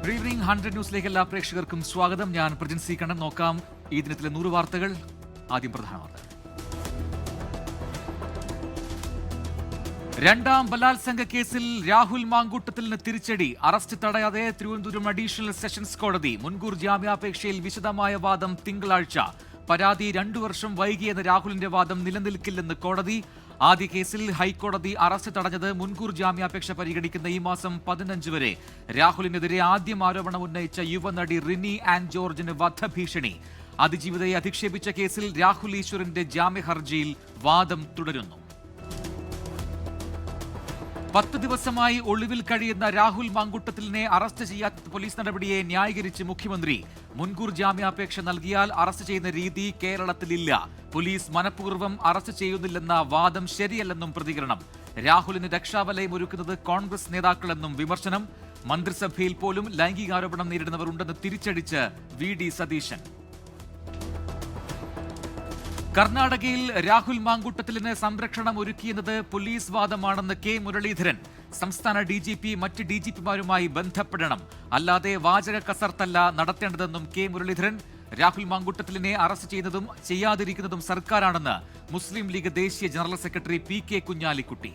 Good evening 100 ന്യൂസിലേക്ക് എല്ലാ പ്രേക്ഷകർക്കും സ്വാഗതം. ഞാൻ പ്രജിൻ സി കണ്ണൻ. നോക്കാം ഈ ദിനത്തിലെ 100 വാർത്തകൾ. ആദ്യം പ്രധാന വാർത്തകൾ. രണ്ടാം ബലാത്സംഗ കേസിൽ രാഹുൽ മാങ്കൂട്ടത്തിന് തിരിച്ചടി. അറസ്റ്റ് തടയാതെ തിരുവനന്തപുരം അഡീഷണൽ സെഷൻസ് കോടതി. മുൻകൂർ ജാമ്യാപേക്ഷയിൽ വിശദമായ വാദം തിങ്കളാഴ്ച. പരാതി 2 വർഷം വൈകിയെന്ന രാഹുലിന്റെ വാദം നിലനിൽക്കില്ലെന്ന് കോടതി. ആദ്യ കേസിൽ ഹൈക്കോടതി അറസ്റ്റ് തടഞ്ഞത് മുൻകൂർ ജാമ്യാപേക്ഷ പരിഗണിക്കുന്ന ഈ മാസം 15 വരെ. രാഹുലിനെതിരെ ആദ്യം ആരോപണം ഉന്നയിച്ച യുവനടി റിനി ആൻ ജോർജിന് വധഭീഷണി. അതിജീവിതയെ അധിക്ഷേപിച്ച കേസിൽ രാഹുൽ ഈശ്വറിന്റെ ജാമ്യ ഹർജിയിൽ വാദം തുടരുന്നു. 10 ദിവസമായി ഒളിവിൽ കഴിയുന്ന രാഹുൽ മാങ്കൂട്ടത്തിലിനെ അറസ്റ്റ് ചെയ്യാത്ത പോലീസ് നടപടിയെ ന്യായീകരിച്ച് മുഖ്യമന്ത്രി. മുൻകൂർ ജാമ്യാപേക്ഷ നൽകിയാൽ അറസ്റ്റ് ചെയ്യുന്ന രീതി കേരളത്തിലില്ല. പോലീസ് മനഃപൂർവ്വം അറസ്റ്റ് ചെയ്യുന്നില്ലെന്ന വാദം ശരിയല്ലെന്നും പ്രതികരണം. രാഹുലിന് രക്ഷാവലയം ഒരുക്കുന്നത് കോൺഗ്രസ് നേതാക്കളെന്നും വിമർശനം. മന്ത്രിസഭയിൽ പോലും ലൈംഗികാരോപണം നേരിടുന്നവർ ഉണ്ടെന്ന് തിരിച്ചടിച്ച് വി.ഡി. സതീശൻ. കർണാടകയിൽ രാഹുൽ മാങ്കൂട്ടത്തിലിന് സംരക്ഷണം ഒരുക്കിയെന്നത് പോലീസ് വാദമാണെന്ന് കെ മുരളീധരൻ. സംസ്ഥാന DGP മറ്റ് DGPമാരുമായി ബന്ധപ്പെടണം, അല്ലാതെ വാചക കസർത്തല്ല നടത്തേണ്ടതെന്നും കെ മുരളീധരൻ. രാഹുൽ മാങ്കൂട്ടത്തിലിനെ അറസ്റ്റ് ചെയ്യുന്നതും ചെയ്യാതിരിക്കുന്നതും സർക്കാരാണെന്ന് മുസ്ലിം ലീഗ് ദേശീയ general secretary PK Kunhalikutty.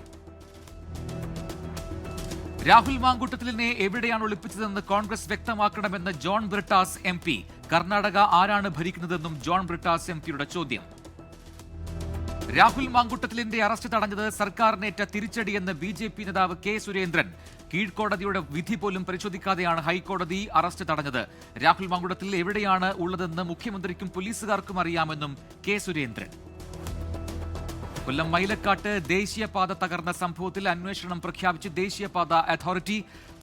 Rahul മാങ്കൂട്ടത്തിലിനെ എവിടെയാണ് ഒളിപ്പിച്ചതെന്ന് കോൺഗ്രസ് വ്യക്തമാക്കണമെന്ന് ജോൺ ബ്രിട്ടാസ് MP. കർണാടക ആരാണ് ഭരിക്കുന്നതെന്നും ജോൺ ബ്രിട്ടാസ് MPയുടെ ചോദ്യം. രാഹുൽ മാങ്കൂട്ടത്തിലിന്റെ അറസ്റ്റ് തടഞ്ഞത് സർക്കാരിനേറ്റ തിരിച്ചടിയെന്ന് BJP നേതാവ് കെ സുരേന്ദ്രൻ. കീഴ്ക്കോടതിയുടെ വിധി പോലും പരിശോധിക്കാതെയാണ് ഹൈക്കോടതി അറസ്റ്റ് തടഞ്ഞത്. രാഹുൽ മാങ്കൂട്ടത്തിൽ എവിടെയാണ് ഉള്ളതെന്ന് മുഖ്യമന്ത്രിക്കും പോലീസുകാർക്കും അറിയാമെന്നും കെ സുരേന്ദ്രൻ. കൊല്ലം മൈലക്കാട്ട് ദേശീയപാത തകർന്ന സംഭവത്തിൽ അന്വേഷണം പ്രഖ്യാപിച്ച് ദേശീയപാത അതോറിറ്റി.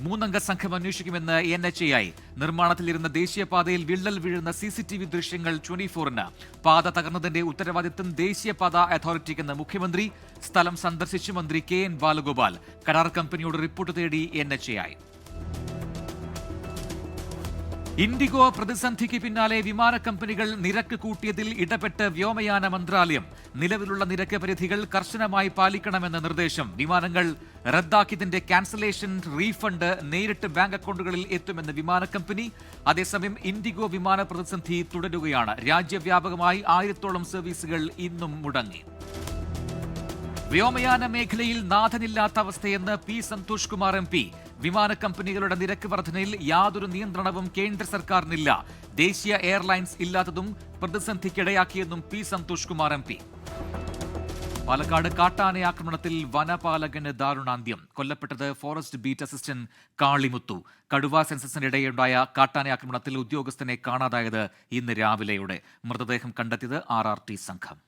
3 അംഗ സംഘം അന്വേഷിക്കുമെന്ന് NHAI. നിർമ്മാണത്തിലിരുന്ന ദേശീയപാതയിൽ വിള്ളൽ വീഴുന്ന CCTV ദൃശ്യങ്ങൾ 24-ന്. പാത തകർന്നതിന്റെ ഉത്തരവാദിത്തം ദേശീയപാത അതോറിറ്റിക്കെന്ന് മുഖ്യമന്ത്രി. സ്ഥലം സന്ദർശിച്ചു മന്ത്രി KN ബാലഗോപാൽ. കരാർ കമ്പനിയോട് റിപ്പോർട്ട് തേടി NHAI. ഇൻഡിഗോ പ്രതിസന്ധിക്ക് പിന്നാലെ വിമാന കമ്പനികൾ നിരക്ക് കൂട്ടിയതിൽ ഇടപെട്ട് വ്യോമയാന മന്ത്രാലയം. നിലവിലുള്ള നിരക്ക് പരിധികൾ കർശനമായി പാലിക്കണമെന്ന നിർദ്ദേശം. വിമാനങ്ങൾ റദ്ദാക്കിയതിന്റെ ക്യാൻസലേഷൻ റീഫണ്ട് നേരിട്ട് ബാങ്ക് അക്കൗണ്ടുകളിൽ എത്തുമെന്ന് വിമാന കമ്പനി. അതേസമയം ഇൻഡിഗോ വിമാന പ്രതിസന്ധി തുടരുകയാണ്. രാജ്യവ്യാപകമായി 1000-ഓളം സർവീസുകൾ ഇന്നും മുടങ്ങി. വ്യോമയാന മേഖലയിൽ നാഥനില്ലാത്ത അവസ്ഥയെന്ന് P. സന്തോഷ് കുമാർ MP. വിമാന കമ്പനികളുടെ നിരക്ക് വർധനയിൽ യാതൊരു നിയന്ത്രണവും കേന്ദ്ര സർക്കാരിനില്ല. ദേശീയ എയർലൈൻസ് ഇല്ലാത്തതും പ്രതിസന്ധിക്കിടയാക്കിയെന്നും P. സന്തോഷ് കുമാർ MP. പാലക്കാട് കാട്ടാന ആക്രമണത്തിൽ വനപാലകന് ദാരുണാന്ത്യം. കൊല്ലപ്പെട്ടത് ഫോറസ്റ്റ് ബീറ്റ് അസിസ്റ്റന്റ് കാളിമുത്തു. കടുവ സെൻസസിനിടെയുണ്ടായ കാട്ടാന ആക്രമണത്തിൽ ഉദ്യോഗസ്ഥനെ കാണാതായത് ഇന്ന് രാവിലെയോടെ. മൃതദേഹം കണ്ടെത്തിയത് RRT സംഘം.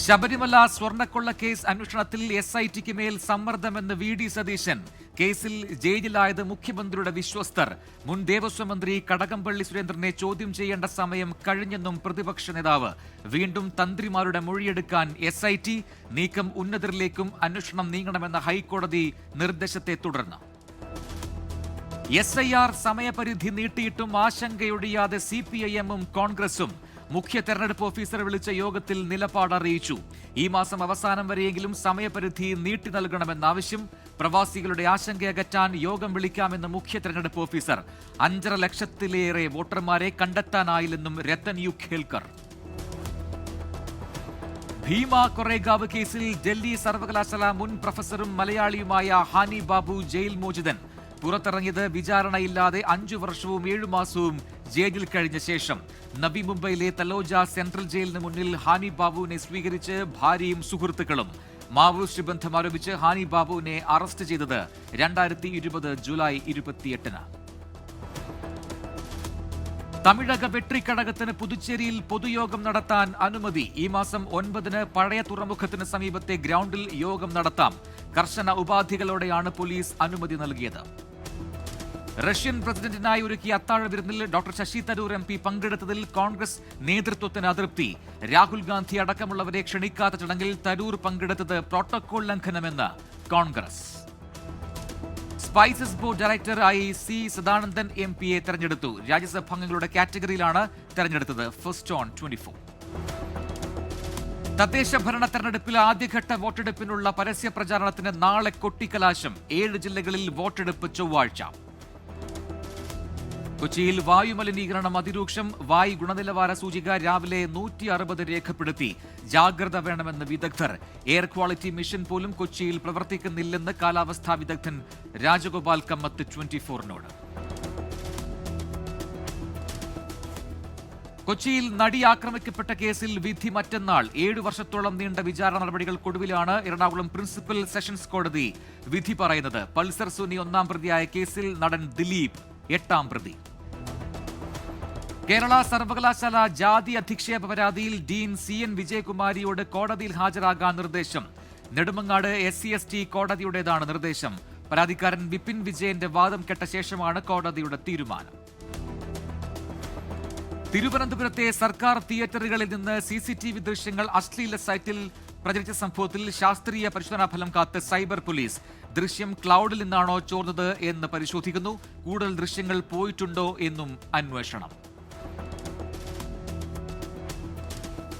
ശബരിമല സ്വർണ്ണക്കൊള്ള കേസ് അന്വേഷണത്തിൽ SITക്ക് മേൽ സമ്മർദ്ദമെന്ന് V.D. സതീശൻ. കേസിൽ ജയിലിലായത് മുഖ്യമന്ത്രിയുടെ വിശ്വസ്തർ. മുൻ ദേവസ്വം മന്ത്രി കടകംപള്ളി സുരേന്ദ്രനെ ചോദ്യം ചെയ്യേണ്ട സമയം കഴിഞ്ഞെന്നും പ്രതിപക്ഷ നേതാവ്. വീണ്ടും തന്ത്രിമാരുടെ മൊഴിയെടുക്കാൻ SIT. നീക്കം ഉന്നതരിലേക്കും അന്വേഷണം നീങ്ങണമെന്ന ഹൈക്കോടതി നിർദ്ദേശത്തെ തുടർന്ന്. SIR സമയപരിധി നീട്ടിയിട്ടും ആശങ്കയൊഴിയാതെ CPIM-ഉം കോൺഗ്രസും. മുഖ്യ തെരഞ്ഞെടുപ്പ് ഓഫീസർ വിളിച്ച യോഗത്തിൽ നിലപാട് അറിയിച്ചു. ഈ മാസം അവസാനം വരെയെങ്കിലും സമയപരിധി നീട്ടി നൽകണമെന്ന ആവശ്യം. പ്രവാസികളുടെ ആശങ്കയകറ്റാൻ യോഗം വിളിക്കാമെന്ന് മുഖ്യ തെരഞ്ഞെടുപ്പ് ഓഫീസർ. 5.5 ലക്ഷത്തിലേറെ വോട്ടർമാരെ കണ്ടെത്താനായില്ലെന്നും രത്തൻ യു ഖേൽക്കർ. ഭീമ കൊറേഗാവ് കേസിൽ ഡൽഹി സർവകലാശാല മുൻ പ്രൊഫസറും മലയാളിയുമായ ഹാനി ബാബു ജയിൽ മോചിതൻ. പുറത്തിറങ്ങിയത് വിചാരണയില്ലാതെ 5 വർഷവും 7 മാസവും ജയിലിൽ കഴിഞ്ഞ ശേഷം. നബി മുംബൈയിലെ തലോജ സെൻട്രൽ ജയിലിന് മുന്നിൽ ഹാനി ബാബുവിനെ സ്വീകരിച്ച് ഭാര്യയും സുഹൃത്തുക്കളും. മാവോയിസ്റ്റ് ബന്ധം ആരോപിച്ച് ഹാനി ബാബുവിനെ അറസ്റ്റ് ചെയ്തത് 2020 ജൂലൈ 28-ന്. തമിഴക വെട്രിക്കടകത്തിന് പുതുച്ചേരിയിൽ പൊതുയോഗം നടത്താൻ അനുമതി. ഈ മാസം 9-ന് പഴയ തുറമുഖത്തിന് സമീപത്തെ ഗ്രൗണ്ടിൽ യോഗം നടത്താം. കർശന ഉപാധികളോടെയാണ് പോലീസ് അനുമതി നൽകിയത്. റഷ്യൻ പ്രസിഡന്റിനായി ഒരുക്കിയ അത്താഴ വിരുന്നിൽ ഡോക്ടർ ശശി തരൂർ MP പങ്കെടുത്തതിൽ കോൺഗ്രസ് നേതൃത്വത്തിന് അതൃപ്തി. രാഹുൽ ഗാന്ധി അടക്കമുള്ളവരെ ക്ഷണിക്കാത്ത ചടങ്ങിൽ തരൂർ പങ്കെടുത്തത് പ്രോട്ടോകോൾ ലംഘനമെന്ന് കോൺഗ്രസ്. സ്പൈസസ് ബോർഡ് ഡയറക്ടറായി C. സദാനന്ദൻ MPയെ തെരഞ്ഞെടുത്തു. രാജ്യസഭാംഗങ്ങളുടെ കാറ്റഗറിയിലാണ് തെരഞ്ഞെടുത്തത്. First on 24. തദ്ദേശ ഭരണ തെരഞ്ഞെടുപ്പിൽ ആദ്യഘട്ട വോട്ടെടുപ്പിനുള്ള പരസ്യ പ്രചാരണത്തിന് നാളെ കൊട്ടിക്കലാശം. 7 ജില്ലകളിൽ വോട്ടെടുപ്പ് ചൊവ്വാഴ്ച. കൊച്ചിയിൽ വായുമലിനീകരണം അതിരൂക്ഷം. വായു ഗുണനിലവാര സൂചിക രാവിലെ 160 രേഖപ്പെടുത്തി. ജാഗ്രത വേണമെന്ന് വിദഗ്ധർ. എയർ ക്വാളിറ്റി മിഷൻ പോലും കൊച്ചിയിൽ പ്രവർത്തിക്കുന്നില്ലെന്ന് കാലാവസ്ഥാ വിദഗ്ധൻ രാജഗോപാൽ കമ്മത്ത് 24-നോട്. കൊച്ചിയിൽ നടി ആക്രമിക്കപ്പെട്ട കേസിൽ വിധി മറ്റന്നാൾ. 7 വർഷത്തോളം നീണ്ട വിചാരണ നടപടികൾക്കൊടുവിലാണ് എറണാകുളം പ്രിൻസിപ്പൽ സെഷൻസ് കോടതി വിധി പറയുന്നത്. പൾസർ സുനി 1-ാം പ്രതിയായ കേസിൽ നടൻ ദിലീപ് 8-ാം പ്രതി. കേരള സർവകലാശാല ജാതി അധിക്ഷേപ പരാതിയിൽ ഡീൻ CN വിജയകുമാരിയോട് കോടതിയിൽ ഹാജരാകാൻ നിർദ്ദേശം. നെടുമങ്ങാട് SC/ST കോടതിയുടേതാണ് നിർദ്ദേശം. പരാതിക്കാരൻ വിപിൻ വിജയന്റെ വാദം കേട്ട ശേഷമാണ് കോടതിയുടെ തീരുമാനം. തിരുവനന്തപുരത്തെ സർക്കാർ തിയേറ്ററുകളിൽ നിന്ന് CCTV ദൃശ്യങ്ങൾ അശ്ലീല സൈറ്റിൽ പ്രചരിച്ച സംഭവത്തിൽ ശാസ്ത്രീയ പരിശോധനാ ഫലം കാത്ത് സൈബർ പോലീസ്. ദൃശ്യം ക്ലൗഡിൽ നിന്നാണോ ചോർന്നത് എന്ന് പരിശോധിക്കുന്നു. കൂടുതൽ ദൃശ്യങ്ങൾ പോയിട്ടുണ്ടോ എന്നും അന്വേഷണം.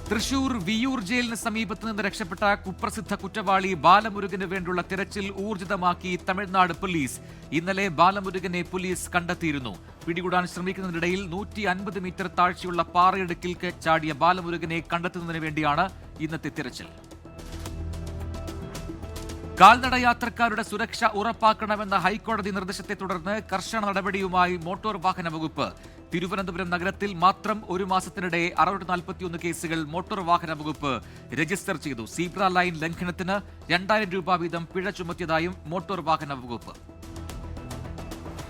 തൃശൂർ വിയൂർ ജയിലിന് സമീപത്ത് നിന്ന് രക്ഷപ്പെട്ട കുപ്രസിദ്ധ കുറ്റവാളി ബാലമുരുകന് വേണ്ടിയുള്ള തിരച്ചിൽ ഊർജിതമാക്കി തമിഴ്നാട് പോലീസ്. ഇന്നലെ ബാലമുരുകനെ പോലീസ് കണ്ടെത്തിയിരുന്നു. പിടികൂടാൻ ശ്രമിക്കുന്നതിനിടയിൽ 150 മീറ്റർ താഴ്ചയുള്ള പാറയിടുക്കിൽ ചാടിയ ബാലമുരുകനെ കണ്ടെത്തുന്നതിന് വേണ്ടിയാണ് ഇന്നത്തെ തിരച്ചിൽ. കാൽനട യാത്രക്കാരുടെ സുരക്ഷ ഉറപ്പാക്കണമെന്ന ഹൈക്കോടതി നിർദ്ദേശത്തെ തുടർന്ന് കർശന നടപടിയുമായി മോട്ടോർ വാഹന വകുപ്പ്. തിരുവനന്തപുരം നഗരത്തിൽ മാത്രം ഒരു മാസത്തിനിടെ 641 കേസുകൾ മോട്ടോർ വാഹന വകുപ്പ് രജിസ്റ്റർ ചെയ്തു. സീബ്ര ലൈൻ ലംഘനത്തിന് 2000 രൂപ വീതം പിഴ ചുമത്തിയതായും മോട്ടോർ വാഹന വകുപ്പ്.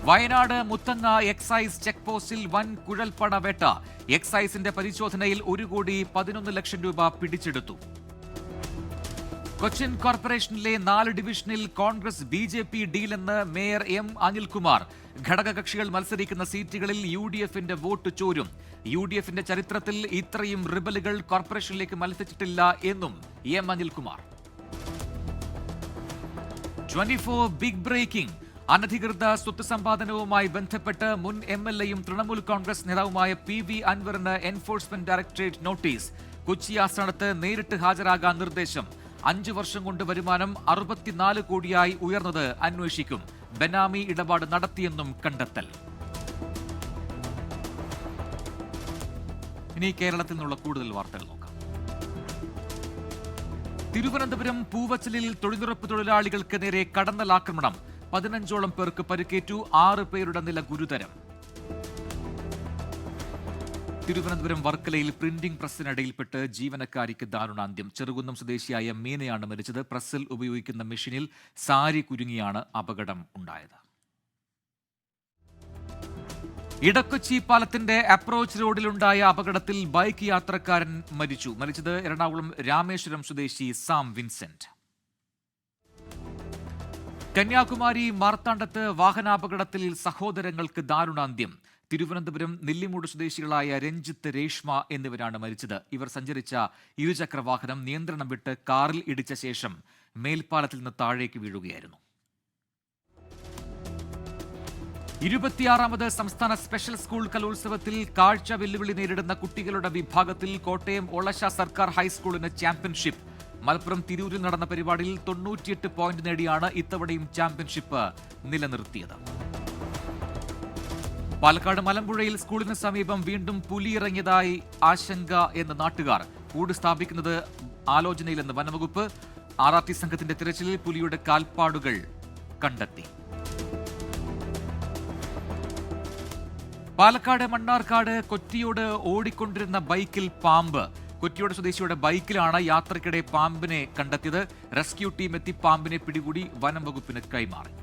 വയനാട് മുത്തങ്ങ എക്സൈസ് ചെക്ക് പോസ്റ്റിൽ വൻ കുഴൽപ്പണ വേട്ട. എക്സൈസിന്റെ പരിശോധനയിൽ 1,11,00,000 രൂപ പിടിച്ചെടുത്തു. കൊച്ചിൻ കോർപ്പറേഷനിലെ 4 ഡിവിഷനിൽ കോൺഗ്രസ് BJP ഡീലെന്ന് മേയർ M അനിൽകുമാർ. ഘടകകക്ഷികൾ മത്സരിക്കുന്ന സീറ്റുകളിൽ UDFന്റെ വോട്ട് ചോരും. UDFന്റെ ചരിത്രത്തിൽ ഇത്രയും റിബലുകൾ കോർപ്പറേഷനിലേക്ക് മത്സരിച്ചിട്ടില്ല എന്നും M അനിൽകുമാർ. 24 big breaking. അനധികൃത സ്വത്ത് സമ്പാദനവുമായി ബന്ധപ്പെട്ട് മുൻ MLAയും തൃണമൂൽ കോൺഗ്രസ് നേതാവുമായ PV അൻവറിന് എൻഫോഴ്സ്മെന്റ് ഡയറക്ടറേറ്റ് നോട്ടീസ്. കൊച്ചി ആസ്ഥാനത്ത് നേരിട്ട് ഹാജരാകാൻ നിർദ്ദേശം. 5 വർഷം കൊണ്ട് വരുമാനം 64 കോടിയായി ഉയർന്നത് അന്വേഷിക്കും. ബെനാമി ഇടപാട് നടത്തിയെന്നും കണ്ടെത്തൽ. ഇനി കേരളത്തിൽ നിന്നുള്ള കൂടുതൽ വാർത്തകൾ നോക്കാം. തിരുവനന്തപുരം പൂവച്ചലിൽ തൊഴിലുറപ്പ് തൊഴിലാളികൾക്ക് നേരെ കടന്നലാക്രമണം. 15ഓളം പേർക്ക് പരിക്കേറ്റു. 6 പേരുടെ നില ഗുരുതരം. തിരുവനന്തപുരം വർക്കലയിൽ പ്രിന്റിംഗ് പ്രസ്സിനിടയിൽപ്പെട്ട് ജീവനക്കാരിക്ക് ദാരുണാന്ത്യം. ചെറുകുന്നം സ്വദേശിയായ മീനയാണ് മരിച്ചത്. പ്രസ്സിൽ ഉപയോഗിക്കുന്ന മെഷീനിൽ സാരി കുരുങ്ങിയാണ് അപകടം ഉണ്ടായത്. ഇടക്കൊച്ചി പാലത്തിന്റെ അപ്രോച്ച് റോഡിലുണ്ടായ അപകടത്തിൽ ബൈക്ക് യാത്രക്കാരൻ മരിച്ചത് എറണാകുളം രാമേശ്വരം സ്വദേശി സാം വിൻസെന്റ്. കന്യാകുമാരി മാർത്താണ്ഡത്ത് വാഹനാപകടത്തിൽ സഹോദരങ്ങൾക്ക് ദാരുണാന്ത്യം. തിരുവനന്തപുരം നെല്ലിമൂട് സ്വദേശികളായ രഞ്ജിത്ത്, രേഷ്മ എന്നിവരാണ് മരിച്ചത്. ഇവർ സഞ്ചരിച്ച ഇരുചക്ര വാഹനം നിയന്ത്രണം വിട്ട് കാറിൽ ഇടിച്ച ശേഷം മേൽപ്പാലത്തിൽ നിന്ന് താഴേക്ക് വീഴുകയായിരുന്നു. 26ാമത് സംസ്ഥാന സ്പെഷ്യൽ സ്കൂൾ കലോത്സവത്തിൽ കാഴ്ച വെല്ലുവിളി നേരിടുന്ന കുട്ടികളുടെ വിഭാഗത്തിൽ കോട്ടയം ഒളശ സർക്കാർ ഹൈസ്കൂളിന് ചാമ്പ്യൻഷിപ്പ്. മലപ്പുറം തിരൂരിൽ നടന്ന പരിപാടിയിൽ 98 പോയിന്റ് നേടിയാണ് ഇത്തവണയും ചാമ്പ്യൻഷിപ്പ് നിലനിർത്തിയത്. പാലക്കാട് മലമ്പുഴയിൽ സ്കൂളിന് സമീപം വീണ്ടും പുലി ഇറങ്ങിയതായി ആശങ്ക എന്ന് നാട്ടുകാർ. കൂട് സ്ഥാപിക്കുന്നത് ആലോചനയിലെന്ന് വനംവകുപ്പ്. RRT സംഘത്തിന്റെ തിരച്ചിലിൽ പുലിയുടെ കാൽപ്പാടുകൾ കണ്ടെത്തി. പാലക്കാട് മണ്ണാർക്കാട് കൊറ്റിയോട് ഓടിക്കൊണ്ടിരുന്ന ബൈക്കിൽ പാമ്പ്. കൊറ്റിയോട് സ്വദേശിയുടെ ബൈക്കിലാണ് യാത്രക്കിടെ പാമ്പിനെ കണ്ടെത്തിയത്. റെസ്ക്യൂ ടീം എത്തി പാമ്പിനെ പിടികൂടി വനം വകുപ്പിന് കൈമാറി.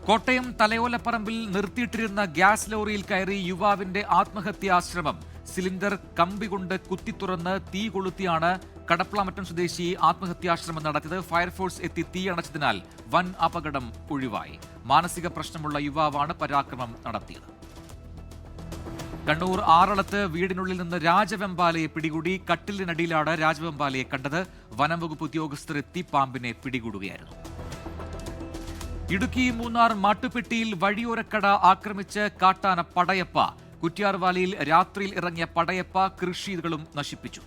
കോട്ടയം തലയോലപ്പറമ്പിൽ നിർത്തിയിട്ടിരുന്ന ഗ്യാസ് ലോറിയിൽ കയറി യുവാവിന്റെ ആത്മഹത്യാശ്രമം. സിലിണ്ടർ കമ്പി കൊണ്ട് കുത്തിത്തുറന്ന് തീ കൊളുത്തിയാണ് കടപ്ലാമറ്റം സ്വദേശി ആത്മഹത്യാശ്രമം നടത്തിയത്. ഫയർഫോഴ്സ് എത്തി തീ അണച്ചതിനാൽ വൻ അപകടം ഒഴിവായി. മാനസിക പ്രശ്നമുള്ള യുവാവാണ് പരാക്രമം നടത്തിയത്. കണ്ണൂർ ആറളത്ത് വീടിനുള്ളിൽ നിന്ന് രാജവെമ്പാലയെ പിടികൂടി. കട്ടിലിനടിയിലാണ് രാജവെമ്പാലയെ കണ്ടത്. വനംവകുപ്പ് ഉദ്യോഗസ്ഥർ എത്തി പാമ്പിനെ പിടികൂടുകയായിരുന്നു. ഇടുക്കി മൂന്നാർ മാട്ടുപ്പെട്ടിയിൽ വഴിയോരക്കട ആക്രമിച്ച് കാട്ടാന പടയപ്പ. കുറ്റ്യാർവാലിയിൽ രാത്രിയിൽ ഇറങ്ങിയ പടയപ്പ കൃഷികളും നശിപ്പിച്ചു.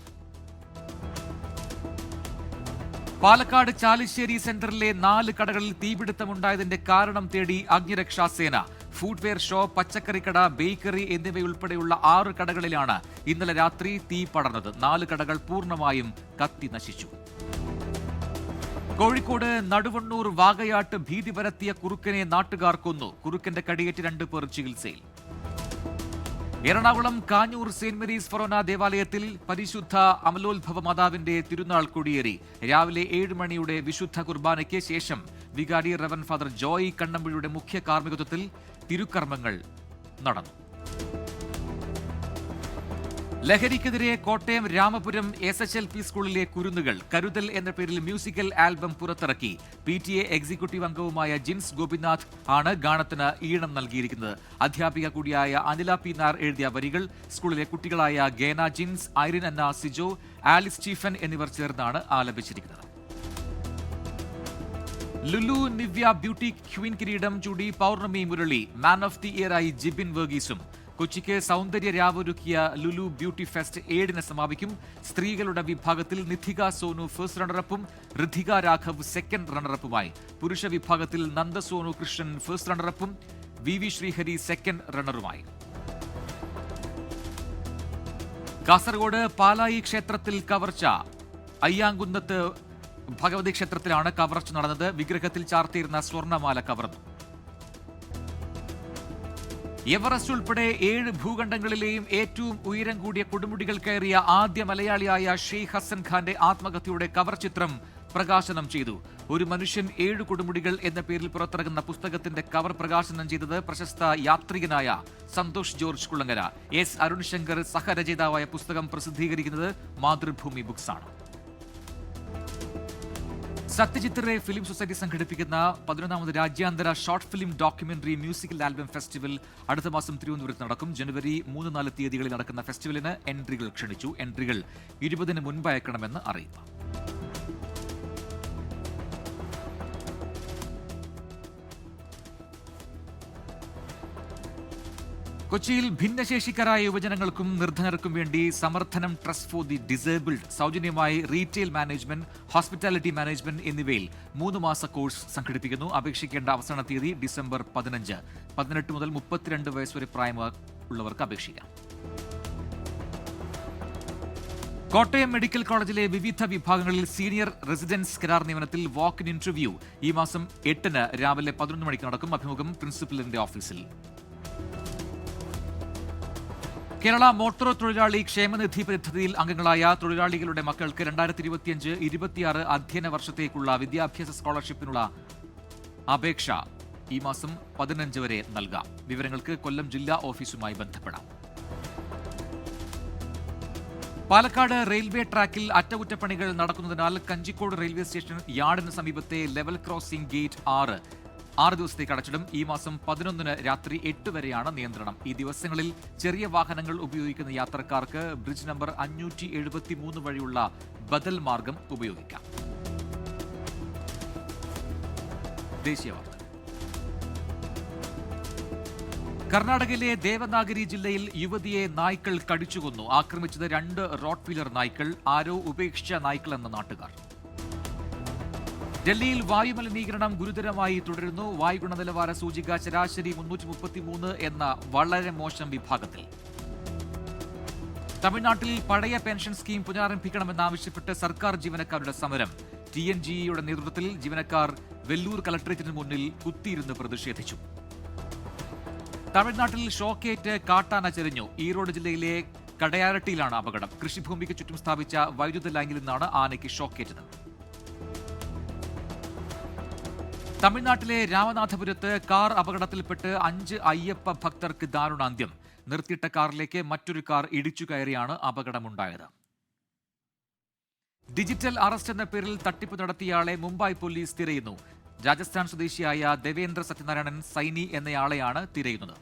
പാലക്കാട് ചാലിശ്ശേരി സെന്ററിലെ 4 കടകളിൽ തീപിടുത്തമുണ്ടായതിന്റെ കാരണം തേടി അഗ്നിരക്ഷാസേന. ഫുഡ്വെയർ ഷോപ്പ്, പച്ചക്കറിക്കട, ബേക്കറി എന്നിവയുൾപ്പെടെയുള്ള 6 കടകളിലാണ് ഇന്നലെ രാത്രി തീ പടർന്നത്. 4 കടകൾ പൂർണ്ണമായും കത്തി നശിച്ചു. കോഴിക്കോട് നടുവണ്ണൂർ വാകയാട്ട് ഭീതി പരത്തിയ കുറുക്കനെ നാട്ടുകാർ കൊന്നു. കുറുക്കന്റെ കടിയേറ്റ് 2 പേർ ചികിത്സയിൽ. എറണാകുളം കാഞ്ഞൂർ സെന്റ് മേരീസ് ഫൊറോന ദേവാലയത്തിൽ പരിശുദ്ധ അമലോത്ഭവ മാതാവിന്റെ തിരുനാൾ കൊടിയേറി. രാവിലെ 7 മണിയുടെ വിശുദ്ധ കുർബാനയ്ക്ക് ശേഷം വികാരി റവൻ ഫാദർ ജോയ് കണ്ണമ്പുഴിയുടെ മുഖ്യ കാർമ്മികത്വത്തിൽ തിരുക്കർമ്മങ്ങൾ നടന്നു. ലഹരിക്കെതിരെ കോട്ടയം രാമപുരം SHLP സ്കൂളിലെ കുരുന്നുകൾ കരുതൽ എന്ന പേരിൽ മ്യൂസിക്കൽ ആൽബം പുറത്തിറക്കി. PTA എക്സിക്യൂട്ടീവ് അംഗവുമായ ജിൻസ് ഗോപിനാഥ് ആണ് ഗാനത്തിന് ഈണം നൽകിയിരിക്കുന്നത്. അധ്യാപിക കൂടിയായ അനില പി നായർ എഴുതിയ വരികൾ സ്കൂളിലെ കുട്ടികളായ Gena Jins, Irene Anna Sijo, Alice Stephen എന്നിവർ ചേർന്നാണ് ആലപിച്ചിരിക്കുന്നത്. ലുലു നിവ്യ ബ്യൂട്ടി ക്വീൻ കിരീടം ചൂടി Pournami Murali. Man of the year ആയി ജിബിൻ വർഗീസും. കൊച്ചിക്ക് സൗന്ദര്യ രാവൊരുക്കിയ ലുലു ബ്യൂട്ടി ഫെസ്റ്റ് 7-ന് സമാപിക്കും. സ്ത്രീകളുടെ വിഭാഗത്തിൽ നിധിക സോനു ഫസ്റ്റ് റണ്ണറപ്പും ഋതിക രാഘവ് സെക്കൻഡ് റണ്ണറപ്പുമായി. പുരുഷ വിഭാഗത്തിൽ നന്ദ സോനു കൃഷ്ണൻ ഫസ്റ്റ് റണ്ണറപ്പും VV ശ്രീഹരി സെക്കൻഡ് റണ്ണറുമായി. കാസർഗോഡ് പാലായി ക്ഷേത്രത്തിൽ കവർച്ച. അയ്യാങ്കുന്നത്ത് ഭഗവതി ക്ഷേത്രത്തിലാണ് കവർച്ച നടന്നത്. വിഗ്രഹത്തിൽ ചാർത്തിയിരുന്ന സ്വർണ്ണമാല കവർന്നു. എവറസ്റ്റ് ഉൾപ്പെടെ 7 ഭൂഖണ്ഡങ്ങളിലെയും ഏറ്റവും ഉയരം കൂടിയ കൊടുമുടികൾ കയറിയ ആദ്യ മലയാളിയായ ഷെയ്ഖ് ഹസൻ ഖാന്റെ ആത്മകഥയുടെ കവർ ചിത്രം പ്രകാശനം ചെയ്തു. ഒരു മനുഷ്യൻ 7 കൊടുമുടികൾ എന്ന പേരിൽ പുറത്തിറങ്ങുന്ന പുസ്തകത്തിന്റെ കവർ പ്രകാശനം ചെയ്തത് പ്രശസ്ത യാത്രികനായ സന്തോഷ് ജോർജ് കുളങ്ങര. S അരുൺ ശങ്കർ സഹരചയിതാവായ പുസ്തകം പ്രസിദ്ധീകരിക്കുന്നത് മാതൃഭൂമി ബുക്സ് ആണ്. സത്യജിത് റേ ഫിലിം സൊസൈറ്റി സംഘടിപ്പിക്കുന്ന 11ാമത് രാജ്യാന്തര short film documentary musical album festival അടുത്ത മാസം തിരുവനന്തപുരത്ത് നടക്കും. ജനുവരി 3-4 തീയതികളിൽ നടക്കുന്ന ഫെസ്റ്റിവലിന് എൻട്രികൾ ക്ഷണിച്ചു. എൻട്രികൾ 20-ന് മുൻപ് അയക്കണമെന്ന് അറിയിപ്പ്. കൊച്ചിയിൽ ഭിന്നശേഷിക്കാരായ യുവജനങ്ങൾക്കും നിർധനർക്കും വേണ്ടി സമർത്ഥനം ട്രസ്റ്റ് ഫോർ ദി ഡിസേബിൾഡ് സൗജന്യമായി റീറ്റെയിൽ മാനേജ്മെന്റ്, ഹോസ്പിറ്റാലിറ്റി മാനേജ്മെന്റ് എന്നിവയിൽ 3 മാസ കോഴ്സ് സംഘടിപ്പിക്കുന്നു. അപേക്ഷിക്കേണ്ട അവസാന തീയതി ഡിസംബർ 15. 18 മുതൽ 32 വയസ്സ് വരെ പ്രായമുള്ളവർക്ക് അപേക്ഷിക്കാം. കോട്ടയം മെഡിക്കൽ കോളേജിലെ വിവിധ വിഭാഗങ്ങളിൽ സീനിയർ റെസിഡൻസ് കരാർ നിയമനത്തിൽ വാക്ക് ഇൻ ഇന്റർവ്യൂ ഈ മാസം 8-ന് രാവിലെ 11 മണിക്ക് നടക്കും. അഭിമുഖം പ്രിൻസിപ്പലിന്റെ ഓഫീസിൽ. കേരള മോട്ടോർ തൊഴിലാളി ക്ഷേമനിധി പദ്ധതിയിൽ അംഗങ്ങളായ തൊഴിലാളികളുടെ മക്കൾക്ക് 2025-26 അധ്യയന വർഷത്തേക്കുള്ള വിദ്യാഭ്യാസ സ്കോളർഷിപ്പിനുള്ള അപേക്ഷ ഈ മാസം 15 വരെ നൽകാം. വിവരങ്ങൾക്ക് കൊല്ലം ജില്ലാ ഓഫീസുമായി ബന്ധപ്പെടാം. പാലക്കാട് റെയിൽവേ ട്രാക്കിൽ അറ്റകുറ്റപ്പണികൾ നടക്കുന്നതിനാൽ കഞ്ചിക്കോട് റെയിൽവേ സ്റ്റേഷൻ യാർഡിന് സമീപത്തെ ലെവൽ ക്രോസിംഗ് ഗേറ്റ് 6 ദിവസത്തേക്ക് അടച്ചിടും. ഈ മാസം 11-ന് രാത്രി 8 വരെയാണ് നിയന്ത്രണം. ഈ ദിവസങ്ങളിൽ ചെറിയ വാഹനങ്ങൾ ഉപയോഗിക്കുന്ന യാത്രക്കാർക്ക് ബ്രിഡ്ജ് നമ്പർ 573 വഴിയുള്ള ബദൽ മാർഗം ഉപയോഗിക്കാം. ദേശീയ വാർത്ത. കർണാടകയിലെ ദേവനാഗരി ജില്ലയിൽ യുവതിയെ നായ്ക്കൾ കടിച്ചുകൊന്നു. ആക്രമിച്ചത് 2 റോട്ട്വീലർ നായ്ക്കൾ. ആരോ ഉപേക്ഷിച്ച നായ്ക്കളെന്ന നാട്ടുകാർ. ഡൽഹിയിൽ വായുമലിനീകരണം ഗുരുതരമായി തുടരുന്നു. വായു ഗുണനിലവാര സൂചിക ശരാശരി 333 എന്ന വളരെ മോശം വിഭാഗത്തിൽ. തമിഴ്നാട്ടിൽ പഴയ പെൻഷൻ സ്കീം പുനരാരംഭിക്കണമെന്നാവശ്യപ്പെട്ട് സർക്കാർ ജീവനക്കാരുടെ സമരം. TNGEയുടെ നേതൃത്വത്തിൽ ജീവനക്കാർ വെല്ലൂർ കളക്ടറേറ്റിന് മുന്നിൽ കുത്തിയിരുന്ന് പ്രതിഷേധിച്ചു. തമിഴ്നാട്ടിൽ ഷോക്കേറ്റ് കാട്ടാന ചെരിഞ്ഞു. ഈറോഡ് ജില്ലയിലെ കടയാരട്ടിയിലാണ് അപകടം. കൃഷിഭൂമിക്ക് ചുറ്റും സ്ഥാപിച്ച വൈദ്യുത ലൈനിൽ നിന്നാണ് ആനയ്ക്ക് ഷോക്കേറ്റത്. തമിഴ്നാട്ടിലെ രാമനാഥപുരത്ത് കാർ അപകടത്തിൽപ്പെട്ട് 5 അയ്യപ്പ ഭക്തർക്ക് ദാരുണാന്ത്യം. നിർത്തിയിട്ട കാറിലേക്ക് മറ്റൊരു കാർ ഇടിച്ചു കയറിയാണ് അപകടമുണ്ടായത്. ഡിജിറ്റൽ അറസ്റ്റ് എന്ന പേരിൽ തട്ടിപ്പ് നടത്തിയയാളെ മുംബൈ പോലീസ് തിരയുന്നു. രാജസ്ഥാൻ സ്വദേശിയായ ദേവേന്ദ്ര സത്യനാരായണൻ സൈനി എന്നയാളെയാണ് തിരയുന്നത്.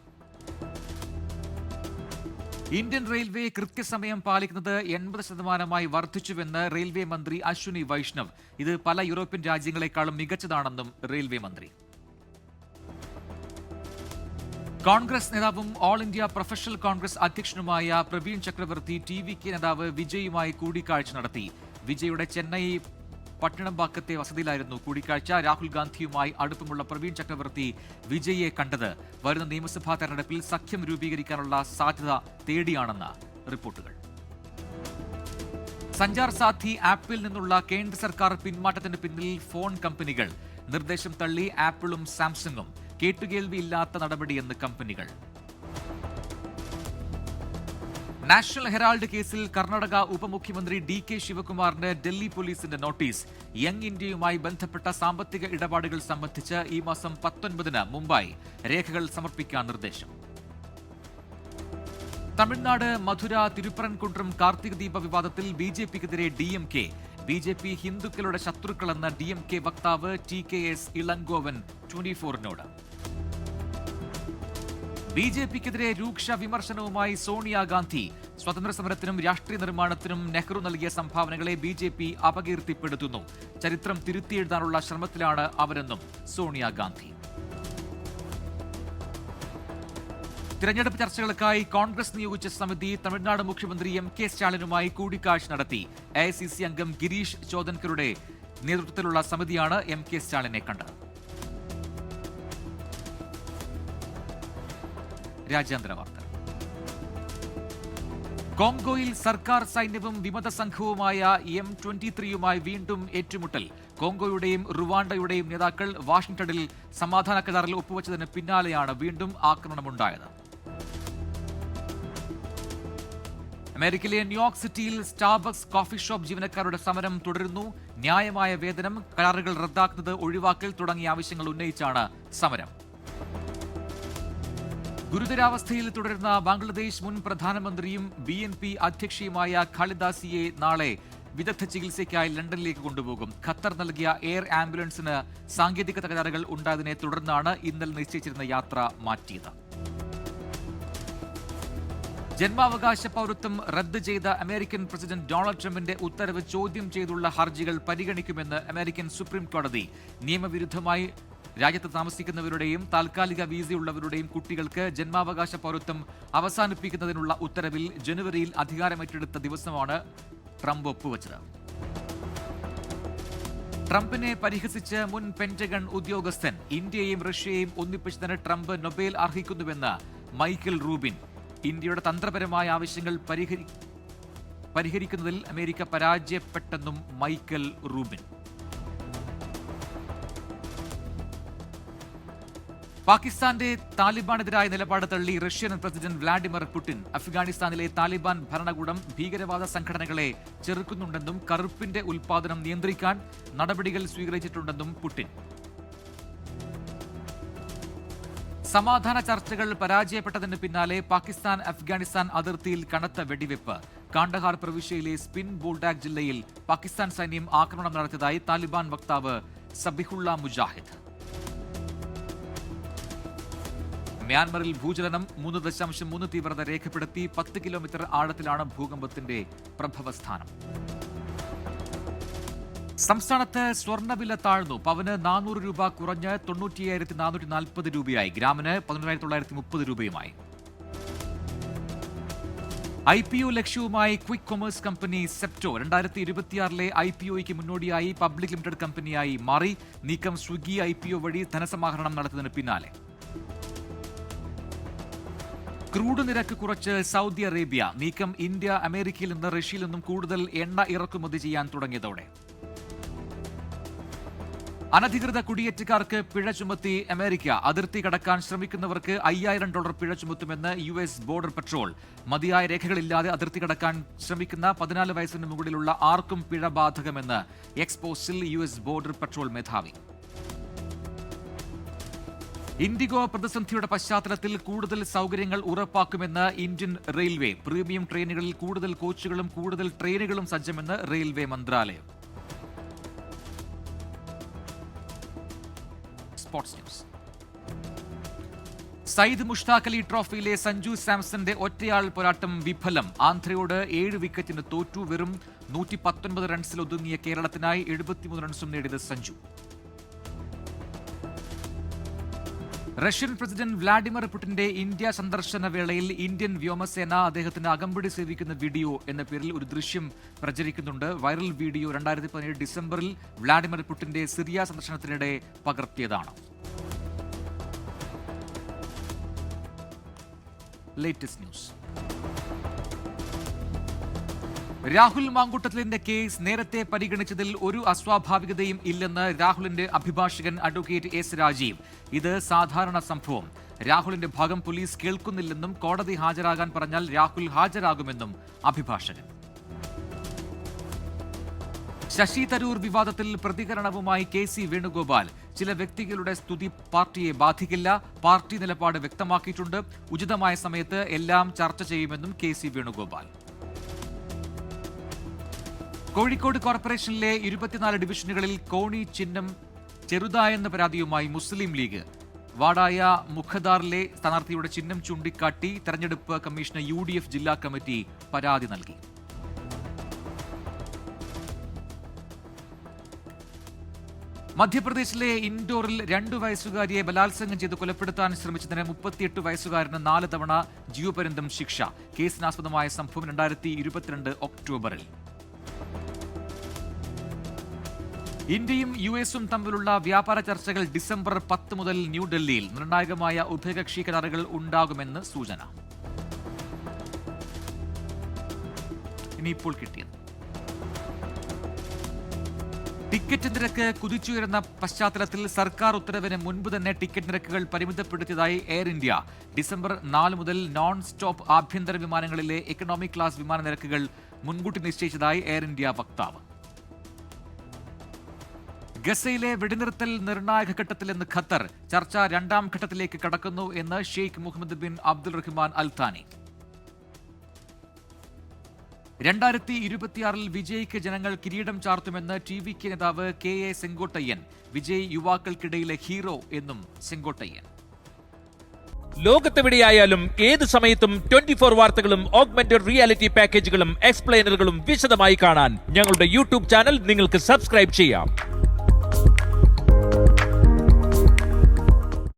ഇന്ത്യൻ റെയിൽവേ കൃത്യസമയം പാലിക്കുന്നത് 80% വർദ്ധിച്ചുവെന്ന് റെയിൽവേ മന്ത്രി അശ്വിനി വൈഷ്ണവ്. ഇത് പല യൂറോപ്യൻ രാജ്യങ്ങളെക്കാളും മികച്ചതാണെന്നും റെയിൽവേ മന്ത്രി. കോൺഗ്രസ് നേതാവും ഓൾ ഇന്ത്യ പ്രൊഫഷണൽ കോൺഗ്രസ് അധ്യക്ഷനുമായ പ്രവീൺ ചക്രവർത്തി TVK നേതാവ് വിജയുമായി കൂടിക്കാഴ്ച നടത്തി. വിജയുടെ ചെന്നൈ പട്ടണംപാക്കത്തെ വസതിയിലായിരുന്നു കൂടിക്കാഴ്ച. രാഹുൽ ഗാന്ധിയുമായി അടുപ്പമുള്ള പ്രവീൺ ചക്രവർത്തി വിജയെ കണ്ടത് വരുന്ന നിയമസഭാ തെരഞ്ഞെടുപ്പിൽ സഖ്യം രൂപീകരിക്കാനുള്ള സാധ്യത തേടിയാണെന്ന് റിപ്പോർട്ടുകൾ. സഞ്ചാർ സാഥി ആപ്പിൽ നിന്നുള്ള കേന്ദ്ര സർക്കാർ പിന്മാറ്റത്തിന് പിന്നിൽ ഫോൺ കമ്പനികൾ. നിർദ്ദേശം തള്ളി ആപ്പിളും സാംസങ്ങും. കേട്ടുകേൾവിയില്ലാത്ത നടപടിയെന്ന് കമ്പനികൾ. നാഷണൽ ഹെറാൾഡ് കേസിൽ കർണാടക ഉപമുഖ്യമന്ത്രി DK ശിവകുമാറിന് ഡൽഹി പോലീസിന്റെ നോട്ടീസ്. യങ് ഇന്ത്യയുമായി ബന്ധപ്പെട്ട സാമ്പത്തിക ഇടപാടുകൾ സംബന്ധിച്ച് ഈ മാസം 19-ന് മുംബൈ രേഖകൾ സമർപ്പിക്കാൻ നിർദ്ദേശം. തമിഴ്നാട് മധുര തിരുപ്പരൻകുണ്ട്രം കാർത്തിക ദീപ വിവാദത്തിൽ BJPക്കെതിരെ DMK. BJP ഹിന്ദുക്കളുടെ ശത്രുക്കളെന്ന DMK വക്താവ് TKS ഇളങ്കോവൻ 24-നോട്. BJPക്കെതിരെ രൂക്ഷ വിമർശനവുമായി സോണിയാഗാന്ധി. സ്വതന്ത്ര സമരത്തിനും രാഷ്ട്രീയ നിർമ്മാണത്തിനും നെഹ്റു നൽകിയ സംഭാവനകളെ BJP അപകീർത്തിപ്പെടുത്തുന്നു. ചരിത്രം തിരുത്തിയെഴുതാനുള്ള ശ്രമത്തിലാണ് അവരെന്നും സോണിയാഗാന്ധി. തിരഞ്ഞെടുപ്പ് ചർച്ചകൾക്കായി കോൺഗ്രസ് നിയോഗിച്ച സമിതി തമിഴ്നാട് മുഖ്യമന്ത്രി MK സ്റ്റാലിനുമായി കൂടിക്കാഴ്ച നടത്തി. AICC അംഗം ഗിരീഷ് ചോദൻകറുടെ നേതൃത്വത്തിലുള്ള സമിതിയാണ് MK സ്റ്റാലിനെ കണ്ടത്. രാജ്യാന്തര വാർത്തകൾ. കോങ്കോയിൽ സർക്കാർ സൈന്യവും വിമത സംഘവുമായ M23യുമായി വീണ്ടും ഏറ്റുമുട്ടൽ. കോങ്കോയുടെയും റുവാണ്ടയുടെയും നേതാക്കൾ വാഷിംഗ്ടണിൽ സമാധാന കരാറിൽ ഒപ്പുവച്ചതിന് പിന്നാലെയാണ് വീണ്ടും ആക്രമണമുണ്ടായത്. അമേരിക്കയിലെ ന്യൂയോർക്ക് സിറ്റിയിൽ സ്റ്റാർബക്സ് കോഫി ഷോപ്പ് ജീവനക്കാരുടെ സമരം തുടരുന്നു. ന്യായമായ വേതനം, കരാറുകൾ റദ്ദാക്കുന്നത് ഒഴിവാക്കൽ തുടങ്ങിയ ആവശ്യങ്ങൾ ഉന്നയിച്ചാണ് സമരം. ഗുരുതരാവസ്ഥയിൽ തുടരുന്ന ബംഗ്ലാദേശ് മുൻ പ്രധാനമന്ത്രിയും BNP അധ്യക്ഷയുമായ ഖാലിദ സിയെ നാളെ വിദഗ്ധ ചികിത്സയ്ക്കായി ലണ്ടനിലേക്ക് കൊണ്ടുപോകും. ഖത്തർ നൽകിയ എയർ ആംബുലൻസിന് സാങ്കേതിക തകരാറുകൾ ഉണ്ടായതിനെ തുടർന്നാണ് ഇന്നലെ നിശ്ചയിച്ചിരുന്ന യാത്ര മാറ്റിയത്. ജന്മാവകാശ പൗരത്വം റദ്ദ് ചെയ്ത അമേരിക്കൻ പ്രസിഡന്റ് ഡൊണാൾഡ് ട്രംപിന്റെ ഉത്തരവ് ചോദ്യം ചെയ്തുള്ള ഹർജികൾ പരിഗണിക്കുമെന്ന് അമേരിക്കൻ സുപ്രീം കോടതി. നിയമവിരുദ്ധമായി രാജ്യത്ത് താമസിക്കുന്നവരുടെയും താൽക്കാലിക വീസയുള്ളവരുടെയും കുട്ടികൾക്ക് ജന്മാവകാശ പൗരത്വം അവസാനിപ്പിക്കുന്നതിനുള്ള ഉത്തരവിൽ ജനുവരിയിൽ അധികാരമേറ്റെടുത്ത ദിവസമാണ് ട്രംപ് ഒപ്പുവച്ചത്. ട്രംപിനെ പരിഹസിച്ച് മുൻ പെന്റഗൺ ഉദ്യോഗസ്ഥൻ. ഇന്ത്യയെയും റഷ്യയെയും ഒന്നിപ്പിച്ചതിന് ട്രംപ് നൊബേൽ അർഹിക്കുന്നുവെന്ന് മൈക്കൽ റൂബിൻ. ഇന്ത്യയുടെ തന്ത്രപരമായ ആവശ്യങ്ങൾ പരിഹരിക്കുന്നതിൽ അമേരിക്ക പരാജയപ്പെട്ടെന്നും മൈക്കൽ റൂബിൻ. പാകിസ്ഥാന്റെ താലിബാനെതിരായ നിലപാട് തള്ളി റഷ്യൻ പ്രസിഡന്റ് വ്ളാഡിമിർ പുടിൻ. അഫ്ഗാനിസ്ഥാനിലെ താലിബാൻ ഭരണകൂടം ഭീകരവാദ സംഘടനകളെ ചെറുക്കുന്നുണ്ടെന്നും കറുപ്പിന്റെ ഉൽപാദനം നിയന്ത്രിക്കാൻ നടപടികൾ സ്വീകരിച്ചിട്ടുണ്ടെന്നും പുടിൻ. സമാധാന ചർച്ചകൾ പരാജയപ്പെട്ടതിന് പിന്നാലെ പാകിസ്ഥാൻ അഫ്ഗാനിസ്ഥാൻ അതിർത്തിയിൽ കനത്ത വെടിവെപ്പ്. കാണ്ഡഹാർ പ്രവിശ്യയിലെ സ്പിൻ ബോൾഡാക് ജില്ലയിൽ പാകിസ്ഥാൻ സൈന്യം ആക്രമണം നടത്തിയതായി താലിബാൻ വക്താവ് സബിഹുള്ള മുജാഹിദ്. മ്യാൻമറിൽ ഭൂചലനം 3.3 തീവ്രത രേഖപ്പെടുത്തി. 10 കിലോമീറ്റർ ആഴത്തിലാണ് ഭൂകമ്പത്തിന്റെ പ്രഭവസ്ഥാനം. സംസ്ഥാനത്ത് സ്വർണ്ണവില താഴ്ന്നു. പവന് 400 രൂപ കുറഞ്ഞ് 90,440 രൂപയായി. ഗ്രാമിന് 11,930 രൂപയുമായി. IPO ലക്ഷ്യവുമായി ക്വിക്ക് കൊമേഴ്സ് കമ്പനി സെപ്റ്റോ 2026 IPOയ്ക്ക് മുന്നോടിയായി പബ്ലിക് ലിമിറ്റഡ് കമ്പനിയായി മാറി. നീക്കം സ്വിഗ്ഗി IPO വഴി ധനസമാഹരണം നടത്തുന്നതിന് പിന്നാലെ. ക്രൂഡ് നിരക്ക് കുറച്ച് സൗദി അറേബ്യ. നീക്കം ഇന്ത്യ അമേരിക്കയിൽ നിന്ന് റഷ്യയിൽ നിന്നും കൂടുതൽ എണ്ണ ഇറക്കുമതി ചെയ്യാൻ തുടങ്ങിയതോടെ. അനധികൃത കുടിയേറ്റക്കാർക്ക് പിഴ ചുമത്തി അമേരിക്ക. അതിർത്തി കടക്കാൻ ശ്രമിക്കുന്നവർക്ക് $5,000 പിഴ ചുമത്തുമെന്ന് US ബോർഡർ പട്രോൾ. മതിയായ രേഖകളില്ലാതെ അതിർത്തി കടക്കാൻ ശ്രമിക്കുന്ന 14 വയസ്സിന് മുകളിലുള്ള ആർക്കും പിഴ ബാധകമെന്ന് എക്സ്പോസിൽ US ബോർഡർ പട്രോൾ മേധാവി. ഇൻഡിഗോ പ്രതിസന്ധിയുടെ പശ്ചാത്തലത്തിൽ കൂടുതൽ സൗകര്യങ്ങൾ ഉറപ്പാക്കുമെന്ന് ഇന്ത്യൻ റെയിൽവേ. പ്രീമിയം ട്രെയിനുകളിൽ കൂടുതൽ കോച്ചുകളും കൂടുതൽ ട്രെയിനുകളും സജ്ജമെന്ന് റെയിൽവേ മന്ത്രാലയം. Sports news. സയ്യിദ് മുഷ്താഖ് അലി ട്രോഫിയിലെ സഞ്ജു സാംസന്റെ ഒറ്റയാൾ പോരാട്ടം വിഫലം. ആന്ധ്രയോട് 7 വിക്കറ്റിന് തോറ്റു. വെറും 119 റൺസിൽ ഒതുങ്ങിയ കേരളത്തിനായി 73 റൺസും നേടിയത് സഞ്ജു. റഷ്യൻ പ്രസിഡന്റ് വ്ളാഡിമിർ പുടിന്റെ ഇന്ത്യ സന്ദർശന വേളയിൽ ഇന്ത്യൻ വ്യോമസേന അദ്ദേഹത്തിന് അകമ്പടി സേവിക്കുന്ന വീഡിയോ എന്ന പേരിൽ ഒരു ദൃശ്യം പ്രചരിക്കുന്നുണ്ട്. വൈറൽ വീഡിയോ 2017 ഡിസംബറിൽ വ്ളാഡിമിർ പുടിന്റെ സിറിയ സന്ദർശനത്തിനിടെ പകർത്തിയതാണ്. Latest news. രാഹുൽ മാങ്കൂട്ടത്തിലിന്റെ കേസ് നേരത്തെ പരിഗണിച്ചതിൽ ഒരു അസ്വാഭാവികതയും ഇല്ലെന്ന് രാഹുലിന്റെ അഭിഭാഷകൻ അഡ്വക്കേറ്റ് എസ് രാജീവ്. ഇത് സാധാരണ സംഭവം. രാഹുലിന്റെ ഭാഗം പോലീസ് കേൾക്കുന്നില്ലെന്നും കോടതി ഹാജരാകാൻ പറഞ്ഞാൽ രാഹുൽ ഹാജരാകുമെന്നും അഭിഭാഷകൻ. ശശി തരൂർ വിവാദത്തിൽ പ്രതികരണവുമായി KC വേണുഗോപാൽ. ചില വ്യക്തികളുടെ സ്തുതി പാർട്ടിയെ ബാധിക്കില്ല. പാർട്ടി നിലപാട് വ്യക്തമാക്കിയിട്ടുണ്ട്. ഉചിതമായ സമയത്ത് എല്ലാം ചർച്ച ചെയ്യുമെന്നും KC വേണുഗോപാൽ. കോഴിക്കോട് കോർപ്പറേഷനിലെ 24 ഡിവിഷനുകളിൽ കോണി ചിഹ്നം ചെറുതായെന്ന പരാതിയുമായി മുസ്ലിം ലീഗ്. വാടായ മുഖദാറിലെ സ്ഥാനാർത്ഥിയുടെ ചിഹ്നം ചൂണ്ടിക്കാട്ടി തെരഞ്ഞെടുപ്പ് കമ്മീഷന് UDF ജില്ലാ കമ്മിറ്റി പരാതി നൽകി. മധ്യപ്രദേശിലെ ഇൻഡോറിൽ 2 വയസ്സുകാരിയെ ബലാത്സംഗം ചെയ്ത് കൊലപ്പെടുത്താൻ ശ്രമിച്ചതിന് 38 വയസ്സുകാരന് 4 തവണ ജീവപര്യന്തം ശിക്ഷ. കേസിനാസ്പദമായ സംഭവം 2022 ഒക്ടോബറിൽ. ഇന്ത്യയും US-ഉം തമ്മിലുള്ള വ്യാപാര ചർച്ചകൾ ഡിസംബർ 10 മുതൽ ന്യൂഡൽഹിയിൽ. നിർണായകമായ ഉഭയകക്ഷി കരാറുകൾ ഉണ്ടാകുമെന്ന് സൂചന. ഇനിയിപ്പോൾ കിട്ടിയത്. ടിക്കറ്റ് നിരക്ക് കുതിച്ചുയരുന്ന പശ്ചാത്തലത്തിൽ സർക്കാർ ഉത്തരവിന് മുൻപ് തന്നെ ടിക്കറ്റ് നിരക്കുകൾ പരിമിതപ്പെടുത്തിയതായി എയർ ഇന്ത്യ. ഡിസംബർ 4 മുതൽ നോൺ സ്റ്റോപ്പ് ആഭ്യന്തര വിമാനങ്ങളിലെ എക്കണോമിക് ക്ലാസ് വിമാന നിരക്കുകൾ മുൻകൂട്ടി നിശ്ചയിച്ചതായി എയർ ഇന്ത്യ വക്താവ്. ഗസയിലെ വെടിനിർത്തൽ നിർണായക ഘട്ടത്തിലെന്ന് ഖത്തർ. ചർച്ച 2ാം ഘട്ടത്തിലേക്ക് കടക്കുന്നു എന്ന് ഷെയ്ഖ് മുഹമ്മദ് ബിൻ അബ്ദുൾ റഹ്മാൻ അൽ താനി. 2026 വിജയ്ക്ക് ജനങ്ങൾ കിരീടം ചാർത്തുമെന്ന് TVK നേതാവ് KA സെങ്കോട്ടയ്യൻ. വിജയ് യുവാക്കൾക്കിടയിലെ ഹീറോ എന്നും സെങ്കോട്ടയ്യൻ. ലോകത്തെവിടെയായാലും ഏത് സമയത്തും 24 വാർത്തകളും ഓഗ്മെന്റഡ് റിയാലിറ്റി പാക്കേജുകളും എക്സ്പ്ലെയിനറുകളും വിശദമായി കാണാൻ ഞങ്ങളുടെ YouTube ചാനൽ നിങ്ങൾക്ക് സബ്സ്ക്രൈബ് ചെയ്യാം.